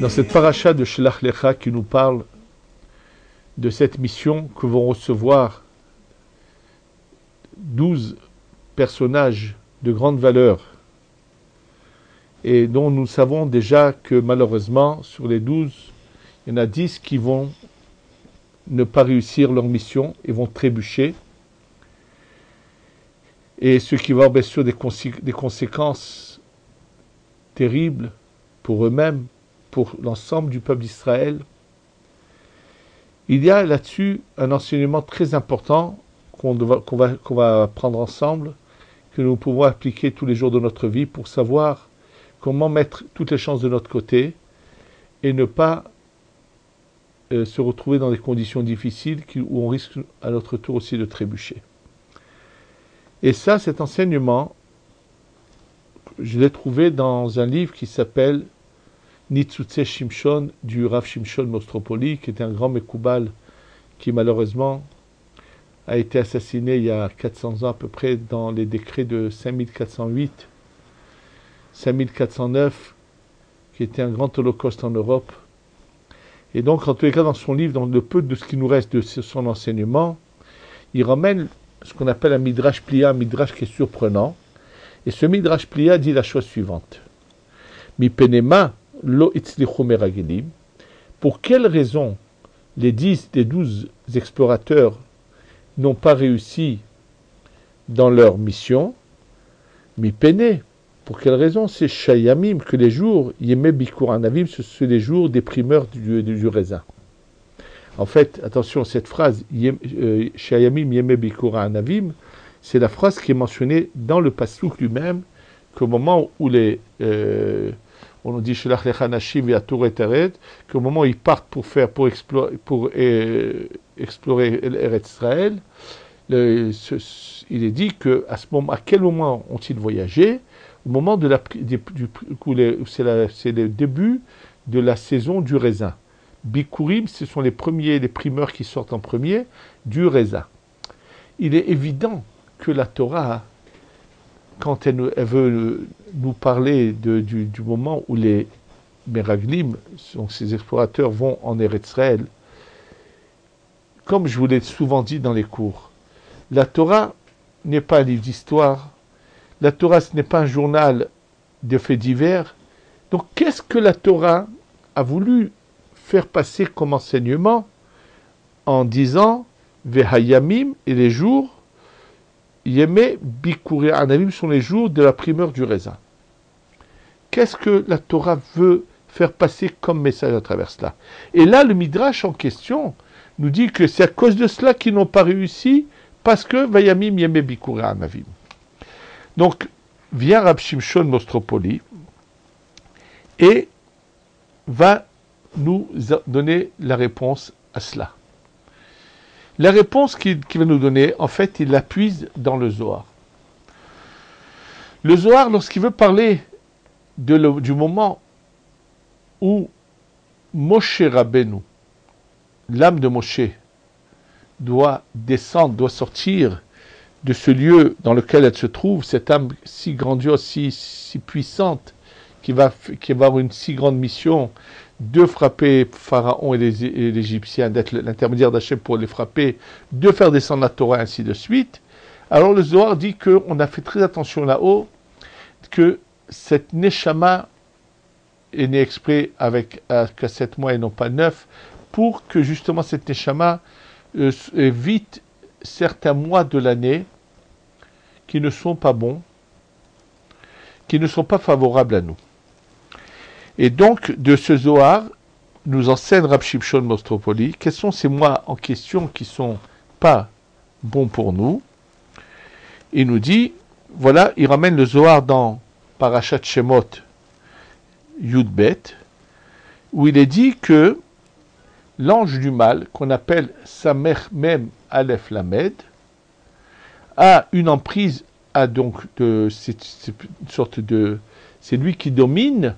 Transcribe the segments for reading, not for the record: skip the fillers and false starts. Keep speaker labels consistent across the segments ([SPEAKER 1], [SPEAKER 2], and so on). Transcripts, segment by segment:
[SPEAKER 1] Dans cette paracha de Shelach Lecha qui nous parle de cette mission que vont recevoir 12 personnages de grande valeur et dont nous savons déjà que malheureusement sur les 12, il y en a 10 qui vont ne pas réussir leur mission et vont trébucher, et ce qui va avoir bien sûr des conséquences terribles pour eux-mêmes, pour l'ensemble du peuple d'Israël. Il y a là-dessus un enseignement très important qu'on va prendre ensemble, que nous pouvons appliquer tous les jours de notre vie pour savoir comment mettre toutes les chances de notre côté et ne pas se retrouver dans des conditions difficiles où on risque à notre tour aussi de trébucher. Et ça, cet enseignement, je l'ai trouvé dans un livre qui s'appelle Nitzutze Shimshon du Rav Shimshon Mostropoli, qui était un grand Mekoubal qui malheureusement a été assassiné il y a 400 ans à peu près dans les décrets de 5408, 5409, qui était un grand holocauste en Europe. Et donc, en tous les cas, dans son livre, dans le peu de ce qui nous reste de son enseignement, il ramène ce qu'on appelle un Midrash Pliya, un Midrash qui est surprenant. Et ce Midrash Pliya dit la chose suivante. Mi penema lo itzlichu meragelim. Pour quelle raison les 12 explorateurs n'ont pas réussi dans leur mission? Mi pene. Pour quelle raison? C'est Shayamim, que les jours, Yemé Bikur Anavim, ce sont les jours des primeurs du raisin. En fait, attention, cette phrase, Shayamim Yemé Bikur Anavim, c'est la phrase qui est mentionnée dans le passouk lui-même, qu'au moment où on nous dit Shelach Lecha Nashim V'Atur Eteret, qu'au moment où ils partent pour explorer Eretz Israël, il est dit qu'à ce moment, à quel moment ont-ils voyagé? Au moment de c'est le début de la saison du raisin. Bikurim, ce sont les primeurs qui sortent en premier du raisin. Il est évident que la Torah, quand elle veut nous parler du moment où les Meraglim, donc ces explorateurs, vont en Eretz Israël, comme je vous l'ai souvent dit dans les cours, la Torah n'est pas un livre d'histoire. La Torah, ce n'est pas un journal de faits divers. Donc, qu'est-ce que la Torah a voulu faire passer comme enseignement en disant Vehayamim, et les jours, Yemé Bikuri Anavim, sont les jours de la primeur du raisin. Qu'est-ce que la Torah veut faire passer comme message à travers cela? Et là, le Midrash en question nous dit que c'est à cause de cela qu'ils n'ont pas réussi, parce que Vayamim Yemé Bikuri Anavim. Donc, vient Rav Shimshon Mostropoli et va nous donner la réponse à cela. La réponse qu'il va nous donner, en fait, il la puise dans le Zohar. Le Zohar, lorsqu'il veut parler du moment où Moshe Rabbeinu, l'âme de Moshe, doit descendre, doit sortir de ce lieu dans lequel elle se trouve, cette âme si grandiose, si puissante, qui va avoir une si grande mission de frapper Pharaon et les Égyptiens, d'être l'intermédiaire d'Hachem pour les frapper, de faire descendre la Torah, ainsi de suite. Alors le Zohar dit qu'on a fait très attention là-haut, que cette Neshama est née exprès avec qu'à 7 mois et non pas 9, pour que justement cette Neshama évite certains mois de l'année qui ne sont pas bons, qui ne sont pas favorables à nous. Et donc, de ce Zohar, nous enseigne Rav Shimshon Mostropoli, quels sont ces mois en question qui ne sont pas bons pour nous. Il nous dit, voilà, il ramène le Zohar dans Parashat Shemot Yudbet, où il est dit que l'ange du mal, qu'on appelle Samer Mem Aleph Lamed, a une emprise, c'est une sorte de, c'est lui qui domine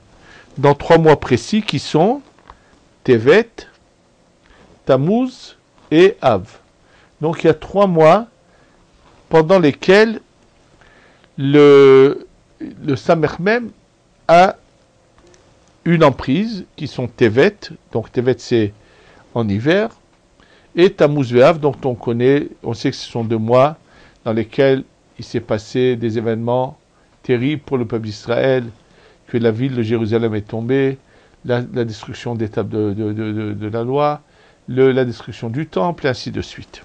[SPEAKER 1] dans 3 mois précis qui sont Tevet, Tammuz et Av. Donc il y a 3 mois pendant lesquels le Samer Mem a une emprise, qui sont Tevet, donc Tevet c'est en hiver, et Tammuz Ve'av, dont on sait que ce sont 2 mois dans lesquels il s'est passé des événements terribles pour le peuple d'Israël, que la ville de Jérusalem est tombée, la destruction des tables de la loi, la destruction du temple, et ainsi de suite.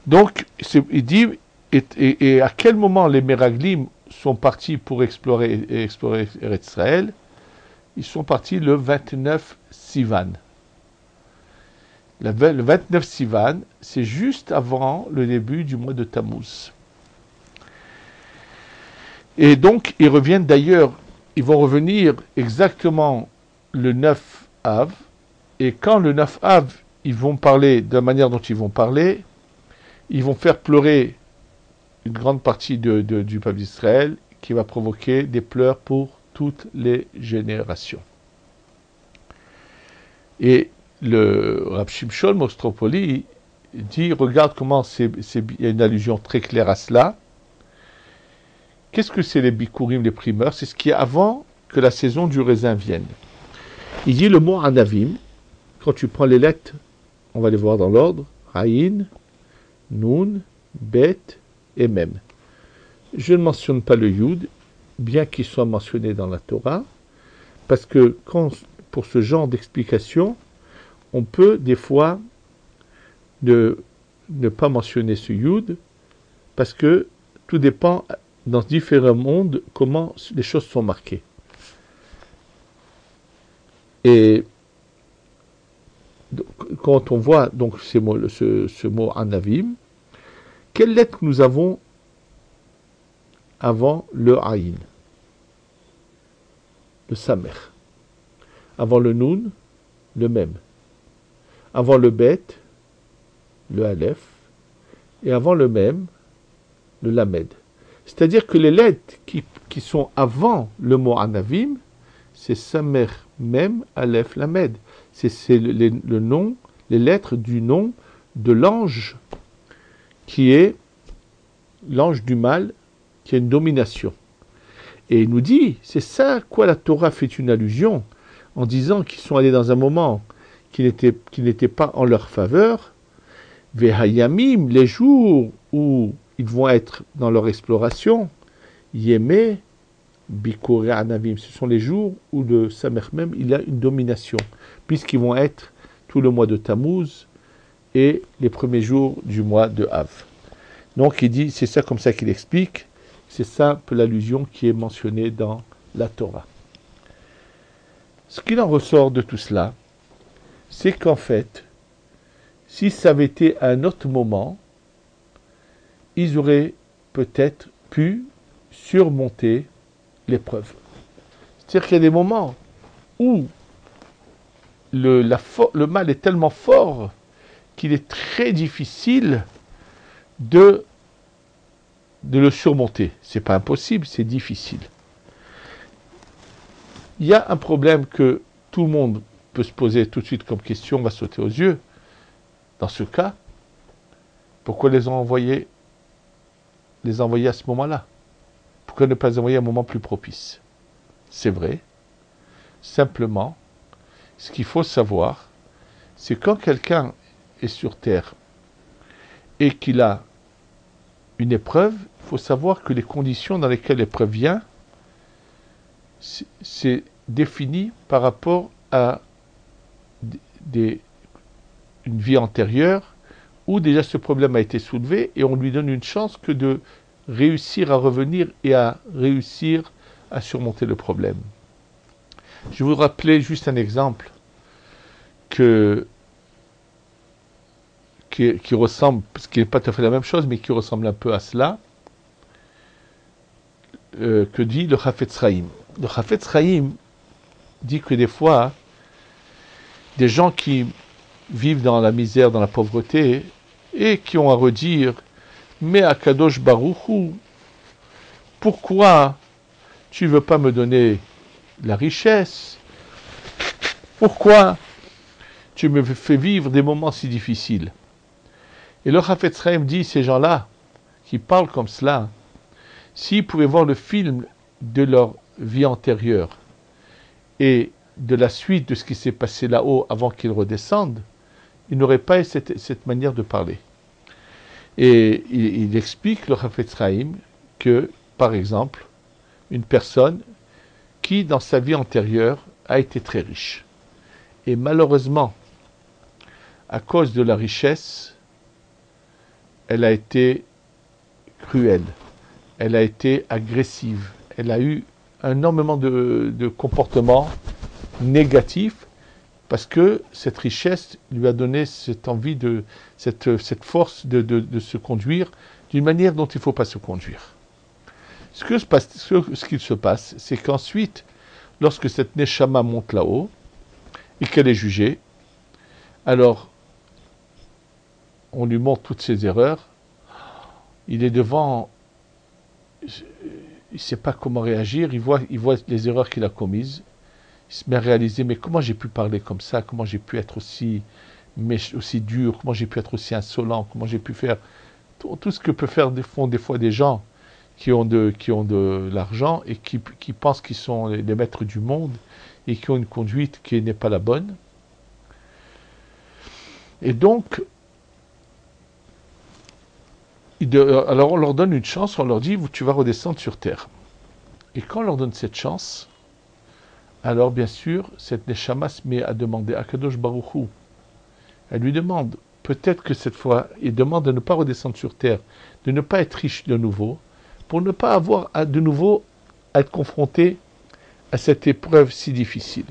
[SPEAKER 1] Donc, il dit, et à quel moment les Meraglim sont partis pour explorer Israël? Ils sont partis le 29 Sivan. Le 29 Sivan, c'est juste avant le début du mois de Tammuz. Et donc, ils reviennent d'ailleurs, ils vont revenir exactement le 9 Av. Et quand le 9 Av, ils vont parler de la manière dont ils vont parler, ils vont faire pleurer une grande partie du peuple d'Israël, qui va provoquer des pleurs pour toutes les générations. Et le Rav Shimshon Mostropoli dit, regarde comment il y a une allusion très claire à cela. Qu'est-ce que c'est les bikurim, les primeurs? C'est ce qui est avant que la saison du raisin vienne. Il dit le mot anavim, quand tu prends les lettres, on va les voir dans l'ordre, Aïn, Nun, Bet et Mem. Je ne mentionne pas le Yud, bien qu'il soit mentionné dans la Torah, parce que pour ce genre d'explication, on peut des fois ne pas mentionner ce Yud, parce que tout dépend dans différents mondes comment les choses sont marquées. Et quand on voit donc ce mot anavim, quelle lettre nous avons avant le aïn? Le samer. Avant le nun, le mem. Avant le bet, le aleph. Et avant le mem, le lamed. C'est-à-dire que les lettres qui sont avant le mot anavim, c'est samer, mem, aleph, lamed. C'est le nom, les lettres du nom de l'ange qui est l'ange du mal, qui a une domination. Et il nous dit, c'est ça à quoi la Torah fait une allusion, en disant qu'ils sont allés dans un moment qui n'était pas en leur faveur, Vehayamim, les jours où ils vont être dans leur exploration, Yémé, Bikore Anavim, ce sont les jours où le Samer même, il a une domination, puisqu'ils vont être tout le mois de Tammuz et les premiers jours du mois de Av. Donc il dit, c'est ça comme ça qu'il explique, c'est ça un peu l'allusion qui est mentionnée dans la Torah. Ce qu'il en ressort de tout cela, c'est qu'en fait, si ça avait été à un autre moment, ils auraient peut-être pu surmonter l'épreuve. C'est-à-dire qu'il y a des moments où le mal est tellement fort qu'il est très difficile de le surmonter. C'est pas impossible, c'est difficile. Il y a un problème que tout le monde peut se poser tout de suite comme question, va sauter aux yeux. Dans ce cas, pourquoi les envoyer à ce moment-là? Pourquoi ne pas les envoyer à un moment plus propice? C'est vrai. Simplement, ce qu'il faut savoir, c'est quand quelqu'un est sur Terre et qu'il a une épreuve, il faut savoir que les conditions dans lesquelles l'épreuve vient, c'est défini par rapport à une vie antérieure où déjà ce problème a été soulevé et on lui donne une chance que de réussir à revenir et à réussir à surmonter le problème. Je vais vous rappeler juste un exemple qui ressemble, parce qu'il n'est pas tout à fait la même chose, mais qui ressemble un peu à cela, que dit le Chafetz Chaim. Le Chafetz Chaim dit que des fois, des gens qui vivent dans la misère, dans la pauvreté, et qui ont à redire, mais Akadosh Baruch Hu, pourquoi tu ne veux pas me donner la richesse? Pourquoi tu me fais vivre des moments si difficiles? Et le Chafetz Chaim dit, ces gens-là, qui parlent comme cela, s'ils pouvaient voir le film de leur vie antérieure et de la suite de ce qui s'est passé là-haut avant qu'il redescende, il n'aurait pas cette manière de parler. Et il explique, le Chafetz Chaim, que, par exemple, une personne qui, dans sa vie antérieure, a été très riche. Et malheureusement, à cause de la richesse, elle a été cruelle, elle a été agressive, elle a eu énormément de comportements négatifs parce que cette richesse lui a donné cette envie, cette force de se conduire d'une manière dont il ne faut pas se conduire. Ce qu'il se passe, c'est qu'ensuite, lorsque cette Neshama monte là-haut et qu'elle est jugée, alors on lui montre toutes ses erreurs, il est devant, il ne sait pas comment réagir, il voit les erreurs qu'il a commises, il se met à réaliser, mais comment j'ai pu parler comme ça, comment j'ai pu être aussi dur, comment j'ai pu être aussi insolent, comment j'ai pu faire tout ce que font des fois des gens qui ont de l'argent et qui pensent qu'ils sont les maîtres du monde et qui ont une conduite qui n'est pas la bonne. Et donc, alors on leur donne une chance, on leur dit, tu vas redescendre sur terre. Et quand on leur donne cette chance, alors bien sûr, cette Neshama se met à demander à Kadosh Baruch Hu. Elle lui demande, peut-être que cette fois, il demande de ne pas redescendre sur terre, de ne pas être riche de nouveau, pour ne pas avoir de nouveau à être confronté à cette épreuve si difficile.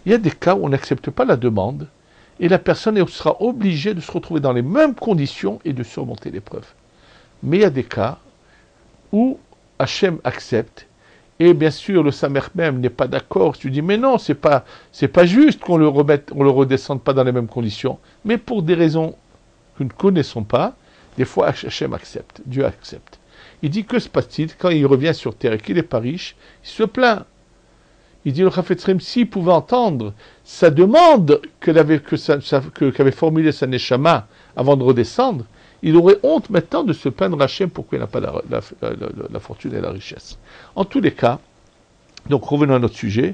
[SPEAKER 1] Il y a des cas où on n'accepte pas la demande, et la personne sera obligée de se retrouver dans les mêmes conditions et de surmonter l'épreuve. Mais il y a des cas où Hachem accepte, et bien sûr le Samer même n'est pas d'accord, tu dis mais non, c'est pas juste qu'on le redescende pas dans les mêmes conditions, mais pour des raisons que nous ne connaissons pas, des fois Hachem accepte, Dieu accepte. Il dit que se passe-t-il quand il revient sur terre et qu'il n'est pas riche, il se plaint. Il dit le Chafetz Chaim, s'il pouvait entendre sa demande qu'avait formulée sa Neshama avant de redescendre, il aurait honte maintenant de se plaindre à Hachem pourquoi il n'a pas la fortune et la richesse. En tous les cas, donc revenons à notre sujet,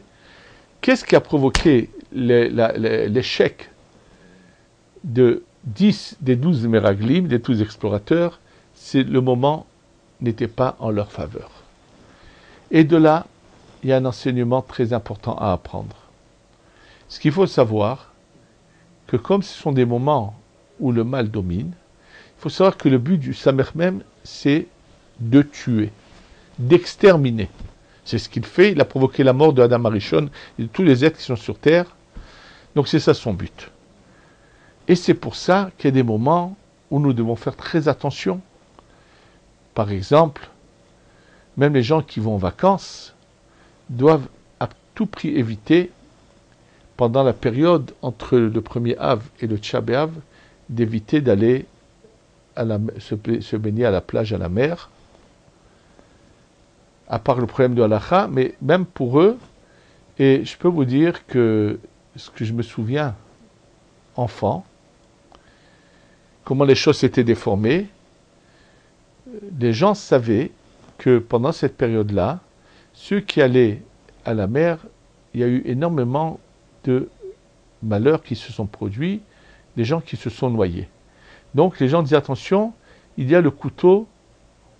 [SPEAKER 1] qu'est-ce qui a provoqué l'échec de 10 des 12 Meraglim, des 12 explorateurs? C'est le moment n'était pas en leur faveur. Et de là, il y a un enseignement très important à apprendre. Ce qu'il faut savoir, que comme ce sont des moments où le mal domine, il faut savoir que le but du Samer même, c'est de tuer, d'exterminer. C'est ce qu'il fait, il a provoqué la mort de Adam Arishon et de tous les êtres qui sont sur terre. Donc c'est ça son but. Et c'est pour ça qu'il y a des moments où nous devons faire très attention. Par exemple, même les gens qui vont en vacances doivent à tout prix éviter, pendant la période entre le premier Av et le Tcha B'Av, d'éviter d'aller se baigner à la plage, à la mer, à part le problème de halakha, mais même pour eux, et je peux vous dire que ce que je me souviens, enfant, comment les choses s'étaient déformées, les gens savaient que pendant cette période-là, ceux qui allaient à la mer, il y a eu énormément de malheurs qui se sont produits, des gens qui se sont noyés. Donc les gens disaient attention, il y a le couteau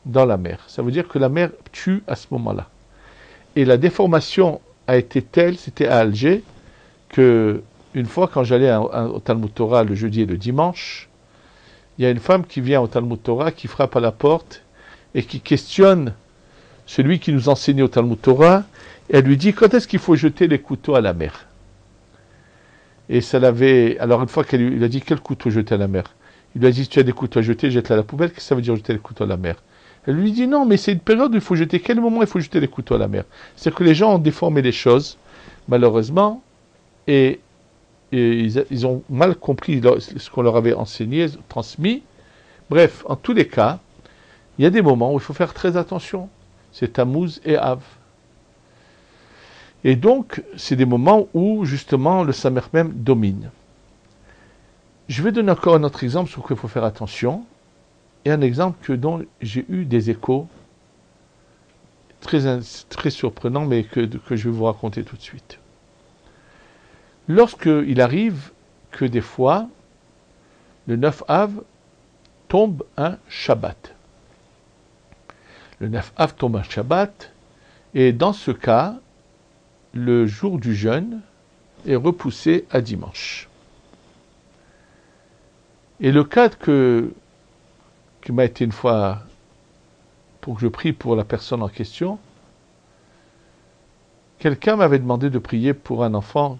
[SPEAKER 1] dans la mer. Ça veut dire que la mer tue à ce moment-là. Et la déformation a été telle, c'était à Alger, que une fois quand j'allais au Talmud Torah le jeudi et le dimanche, il y a une femme qui vient au Talmud Torah, qui frappe à la porte et qui questionne celui qui nous enseignait au Talmud Torah, et elle lui dit quand est-ce qu'il faut jeter les couteaux à la mer. Et ça l'avait. Alors une fois il a dit quel couteau jeter à la mer. Il lui a dit si tu as des couteaux à jeter, jette-les à la poubelle. Qu'est-ce que ça veut dire jeter les couteaux à la mer? Elle lui dit non, mais c'est une période où il faut jeter. Quel moment il faut jeter les couteaux à la mer? C'est-à-dire que les gens ont déformé les choses, malheureusement, et ils ont mal compris ce qu'on leur avait enseigné, transmis. Bref, en tous les cas, il y a des moments où il faut faire très attention. C'est Tammuz et Av. Et donc, c'est des moments où, justement, le Samer même domine. Je vais donner encore un autre exemple sur quoi il faut faire attention, et un exemple dont j'ai eu des échos très surprenant, mais que je vais vous raconter tout de suite. Lorsqu'il arrive que des fois, le 9 Av tombe un Shabbat. Le 9 Av tombe un Shabbat, et dans ce cas, le jour du jeûne est repoussé à dimanche. Et le cas qui m'a été une fois pour que je prie pour la personne en question, quelqu'un m'avait demandé de prier pour un enfant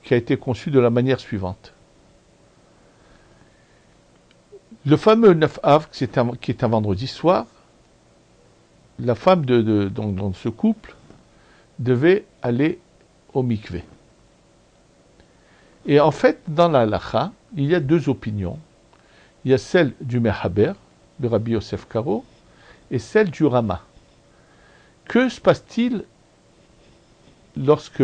[SPEAKER 1] qui a été conçu de la manière suivante. Le fameux 9 Av, qui est un vendredi soir, la femme dans ce couple devait aller au mikvé. Et en fait, dans la halakha, il y a deux opinions. Il y a celle du Mehaber, de Rabbi Yosef Karo, et celle du Rama. Que se passe-t-il lorsque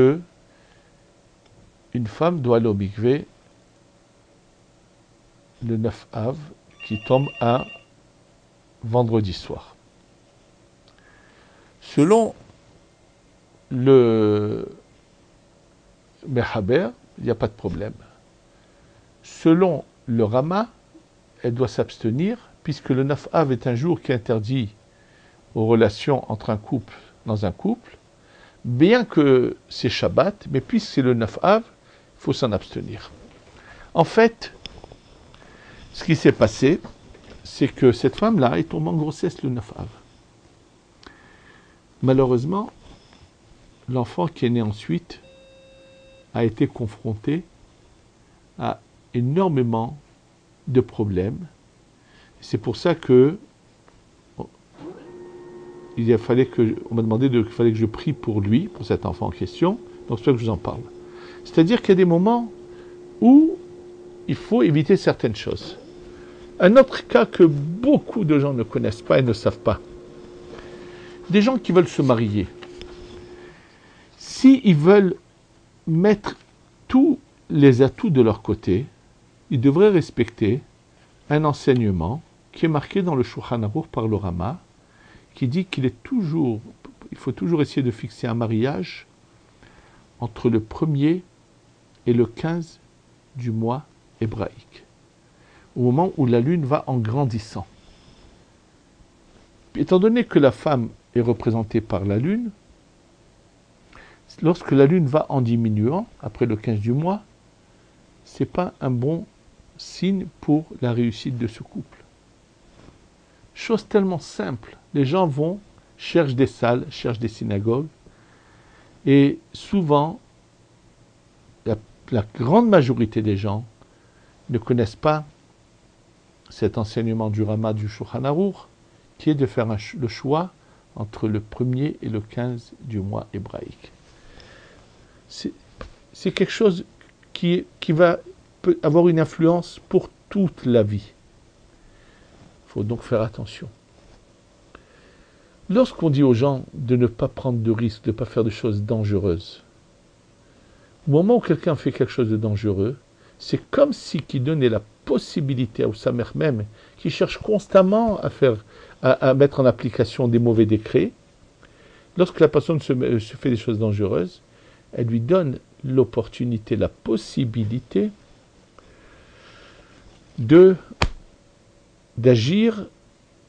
[SPEAKER 1] une femme doit aller au mikvé le 9 Av, qui tombe un vendredi soir? Selon le Mehaber, il n'y a pas de problème. Selon le Rama, elle doit s'abstenir, puisque le 9 Av est un jour qui interdit aux relations entre un couple dans un couple, bien que c'est Shabbat, mais puisque c'est le 9 Av, il faut s'en abstenir. En fait, ce qui s'est passé, c'est que cette femme-là est tombée en grossesse le 9 Av. Malheureusement, l'enfant qui est né ensuite a été confronté à énormément de problèmes. C'est pour ça que on m'a demandé qu'il fallait que je prie pour lui, pour cet enfant en question. Donc c'est pour ça que je vous en parle. C'est-à-dire qu'il y a des moments où il faut éviter certaines choses. Un autre cas que beaucoup de gens ne connaissent pas et ne savent pas. Des gens qui veulent se marier. S'ils veulent mettre tous les atouts de leur côté, ils devraient respecter un enseignement qui est marqué dans le Shulchan Aruch par le Rama, qui dit il faut toujours essayer de fixer un mariage entre le 1er et le 15 du mois hébraïque, au moment où la lune va en grandissant. Étant donné que la femme est représentée par la lune, lorsque la lune va en diminuant, après le 15 du mois, ce n'est pas un bon signe pour la réussite de ce couple. Chose tellement simple, les gens cherchent des salles, cherchent des synagogues, et souvent, la grande majorité des gens ne connaissent pas cet enseignement du Rama du Shulchan Aruch, qui est de faire le choix entre le 1er et le 15 du mois hébraïque. C'est quelque chose qui peut avoir une influence pour toute la vie. Il faut donc faire attention. Lorsqu'on dit aux gens de ne pas prendre de risques, de ne pas faire de choses dangereuses, au moment où quelqu'un fait quelque chose de dangereux, c'est comme si qui donnait la possibilité à sa mère même, qui cherche constamment à mettre en application des mauvais décrets. Lorsque la personne se fait des choses dangereuses, elle lui donne l'opportunité, la possibilité d'agir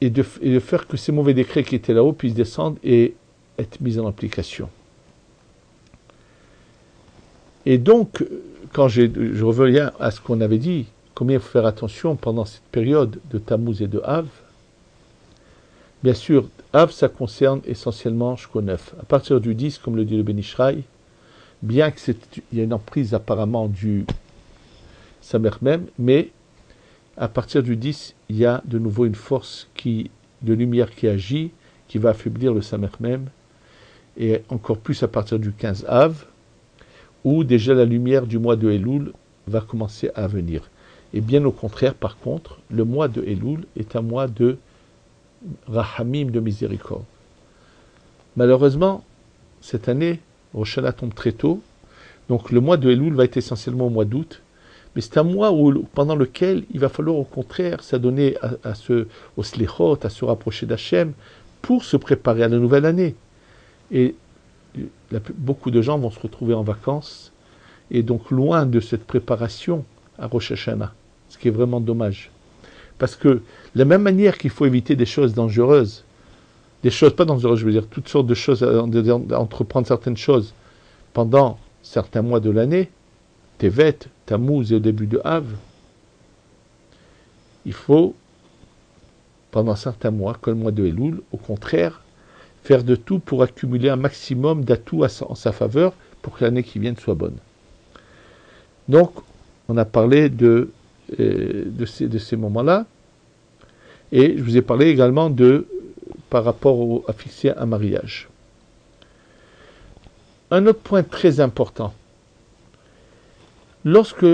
[SPEAKER 1] et de faire que ces mauvais décrets qui étaient là-haut puissent descendre et être mis en application. Et donc, quand je reviens à ce qu'on avait dit, combien il faut faire attention pendant cette période de Tammuz et de Av. Bien sûr, Av, ça concerne essentiellement jusqu'au 9. À partir du 10, comme le dit le Ben Ishraï, bien qu'il y a une emprise apparemment du Samer même, mais à partir du 10, il y a de nouveau une force de lumière qui agit, qui va affaiblir le Samer même, et encore plus à partir du 15 Av, où déjà la lumière du mois de Elul va commencer à venir. Et bien au contraire, par contre, le mois de Elul est un mois de Rahamim, de miséricorde. Malheureusement, cette année, Rosh Hashanah tombe très tôt, donc le mois de Elul va être essentiellement au mois d'août, mais c'est un mois pendant lequel il va falloir au contraire s'adonner au slichot, à se rapprocher d'Hachem, pour se préparer à la nouvelle année. Et beaucoup de gens vont se retrouver en vacances, et donc loin de cette préparation à Rosh Hashanah, ce qui est vraiment dommage. Parce que, de la même manière qu'il faut éviter des choses dangereuses, des choses pas dangereuses, je veux dire, toutes sortes de choses, d'entreprendre certaines choses pendant certains mois de l'année, Tevet, Tammuz et au début de Av, il faut, pendant certains mois, comme le mois de Elul, au contraire, faire de tout pour accumuler un maximum d'atouts en sa faveur pour que l'année qui vienne soit bonne. Donc, on a parlé de ces moments-là, et je vous ai parlé également par rapport à fixer un mariage. Un autre point très important, lorsque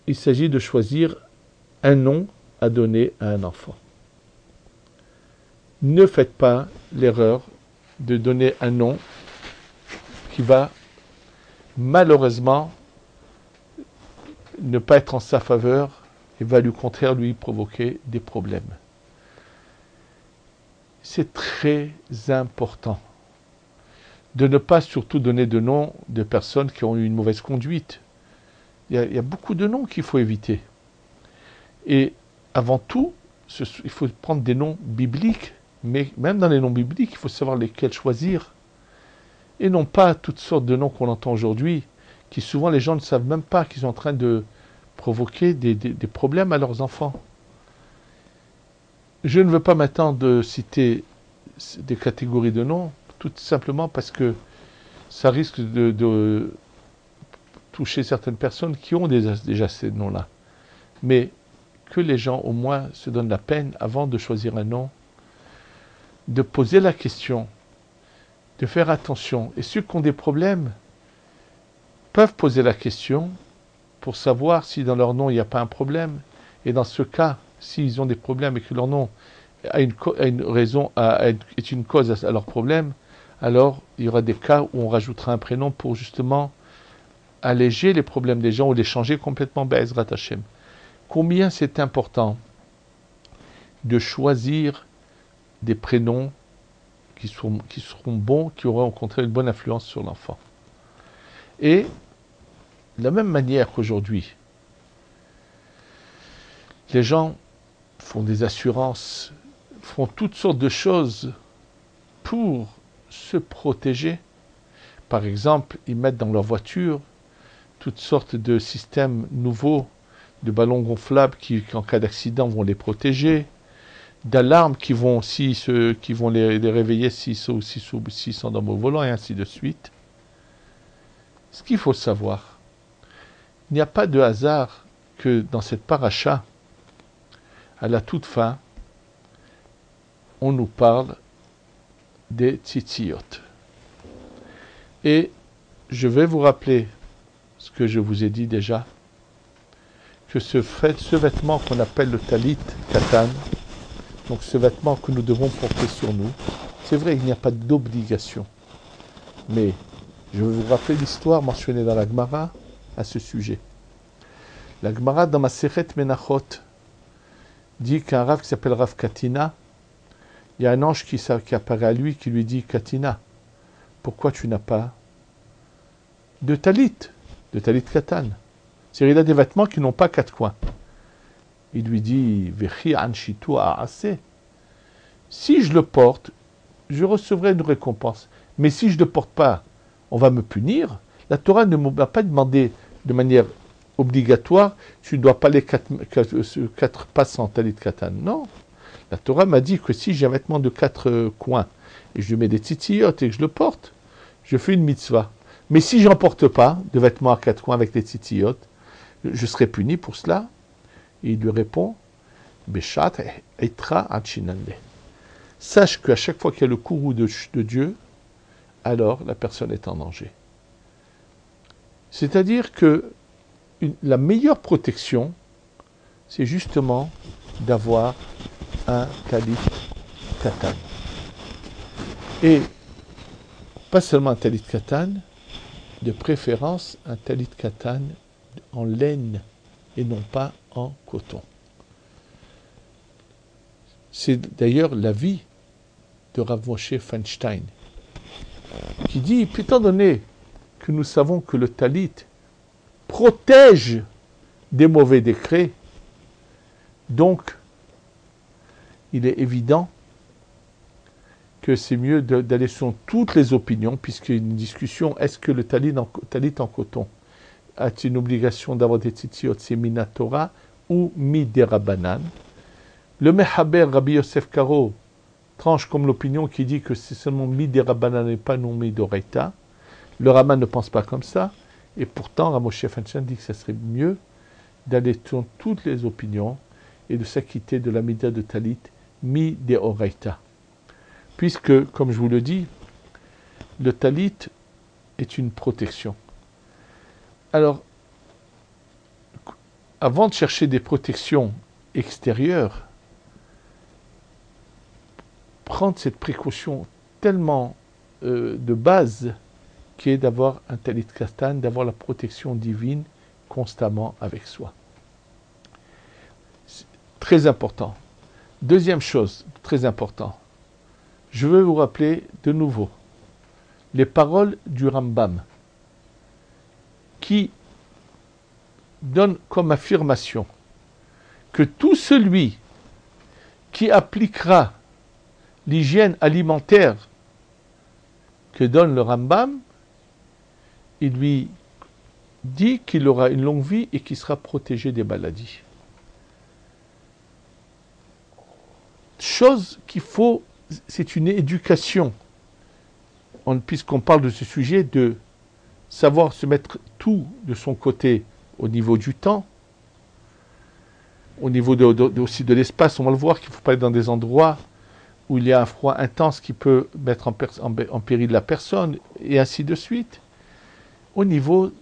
[SPEAKER 1] il s'agit de choisir un nom à donner à un enfant, ne faites pas l'erreur de donner un nom qui va malheureusement ne pas être en sa faveur et va au contraire lui provoquer des problèmes. C'est très important de ne pas surtout donner de noms de personnes qui ont eu une mauvaise conduite. Il y a beaucoup de noms qu'il faut éviter. Et avant tout, il faut prendre des noms bibliques, mais même dans les noms bibliques, il faut savoir lesquels choisir. Et non pas toutes sortes de noms qu'on entend aujourd'hui, qui souvent les gens ne savent même pas qu'ils sont en train de provoquer des problèmes à leurs enfants. Je ne veux pas maintenant de citer des catégories de noms, tout simplement parce que ça risque de toucher certaines personnes qui ont déjà ces noms-là. Mais que les gens au moins se donnent la peine, avant de choisir un nom, de poser la question, de faire attention. Et ceux qui ont des problèmes peuvent poser la question pour savoir si dans leur nom il n'y a pas un problème. Et dans ce cas, s'ils ont des problèmes et que leur nom a une raison, est une cause à leur problème, alors il y aura des cas où on rajoutera un prénom pour justement alléger les problèmes des gens ou les changer complètement. Be'ezrat Hashem. Combien c'est important de choisir des prénoms qui seront bons, qui auront au contraire une bonne influence sur l'enfant. Et de la même manière qu'aujourd'hui, les gens font des assurances, font toutes sortes de choses pour se protéger. Par exemple, ils mettent dans leur voiture toutes sortes de systèmes nouveaux, de ballons gonflables qui en cas d'accident, vont les protéger, d'alarmes qui vont les réveiller s'ils s'endorment au volant, et ainsi de suite. Ce qu'il faut savoir, il n'y a pas de hasard que dans cette paracha, à la toute fin, on nous parle des tzitziyot. Et je vais vous rappeler ce que je vous ai dit déjà, que ce vêtement qu'on appelle le talit katan, donc ce vêtement que nous devons porter sur nous, c'est vrai qu'il n'y a pas d'obligation. Mais je vais vous rappeler l'histoire mentionnée dans la Gemara à ce sujet. La Gemara dans Masechet Menachot dit qu'un Rav qui s'appelle Rav Katina, il y a un ange qui apparaît à lui qui lui dit: Katina, pourquoi tu n'as pas de talit katan? C'est-à-dire il a des vêtements qui n'ont pas 4 coins. Il lui dit: Vechi anshitu aase. Si je le porte, je recevrai une récompense. Mais si je ne le porte pas, on va me punir. La Torah ne m'a pas demandé de manière obligatoire, tu ne dois pas les 4 passes en talit katan. Non. La Torah m'a dit que si j'ai un vêtement de 4 coins et je lui mets des tzitziyot et que je le porte, je fais une mitzvah. Mais si je n'en porte pas de vêtements à 4 coins avec des tzitziyot, je serai puni pour cela. Et il lui répond: Beshat eitra anchinande. Sache qu'à chaque fois qu'il y a le courroux de Dieu, alors la personne est en danger. C'est-à-dire que la meilleure protection, c'est justement d'avoir un talit katan. Et pas seulement un talit katan, de préférence un talit katan en laine et non pas en coton. C'est d'ailleurs l'avis de Rav Moshe Feinstein, qui dit, étant donné que nous savons que le talit protège des mauvais décrets, donc il est évident que c'est mieux d'aller sur toutes les opinions, puisqu'il y a une discussion, est-ce que le talit en coton a une obligation d'avoir des tzitziot, c'est minatora ou miderabanan. Le Mehaber Rabbi Yosef Karo tranche comme l'opinion qui dit que c'est seulement miderabanan et pas non midoreita. Le Raman ne pense pas comme ça, et pourtant Ramoshe Feinstein dit que ce serait mieux d'aller sur toutes les opinions et de s'acquitter de la mida de talit midoreita. Puisque, comme je vous le dis, le talit est une protection. Alors, avant de chercher des protections extérieures, prendre cette précaution tellement de base qui est d'avoir un talit kastan, d'avoir la protection divine constamment avec soi. C'est très important. Deuxième chose, très important, je veux vous rappeler de nouveau les paroles du Rambam qui donne comme affirmation que tout celui qui appliquera l'hygiène alimentaire que donne le Rambam, il lui dit qu'il aura une longue vie et qu'il sera protégé des maladies. Chose qu'il faut, c'est une éducation, puisqu'on parle de ce sujet, de savoir se mettre tout de son côté au niveau du temps, au niveau aussi de l'espace. On va le voir qu'il ne faut pas aller dans des endroits où il y a un froid intense qui peut mettre en péril la personne, et ainsi de suite, au niveau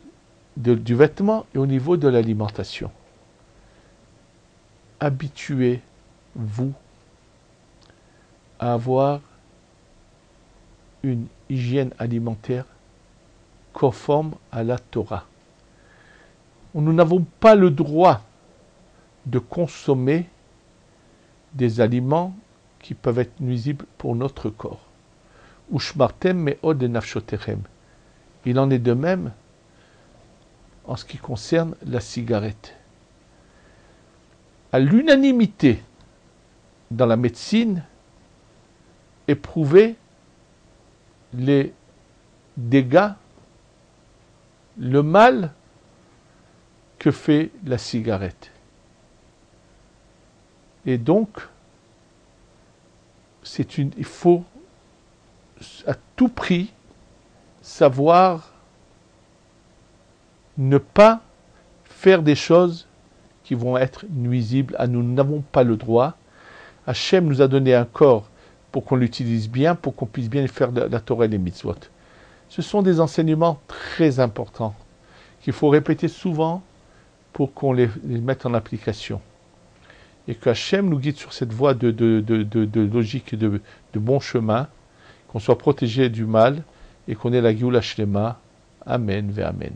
[SPEAKER 1] du vêtement et au niveau de l'alimentation. Habituez-vous à avoir une hygiène alimentaire conforme à la Torah. Nous n'avons pas le droit de consommer des aliments qui peuvent être nuisibles pour notre corps. Ushmartem me'od nafshotechem. Il en est de même en ce qui concerne la cigarette. À l'unanimité dans la médecine, éprouver les dégâts, le mal que fait la cigarette. Et donc, il faut à tout prix savoir ne pas faire des choses qui vont être nuisibles à nous. Nous n'avons pas le droit. Hachem nous a donné un corps pour qu'on l'utilise bien, pour qu'on puisse bien faire la Torah et les mitzvot. Ce sont des enseignements très importants qu'il faut répéter souvent pour qu'on les mette en application. Et que Hachem nous guide sur cette voie de logique et de bon chemin, qu'on soit protégé du mal et qu'on ait la Géoula Shlema. Amen ve Amen.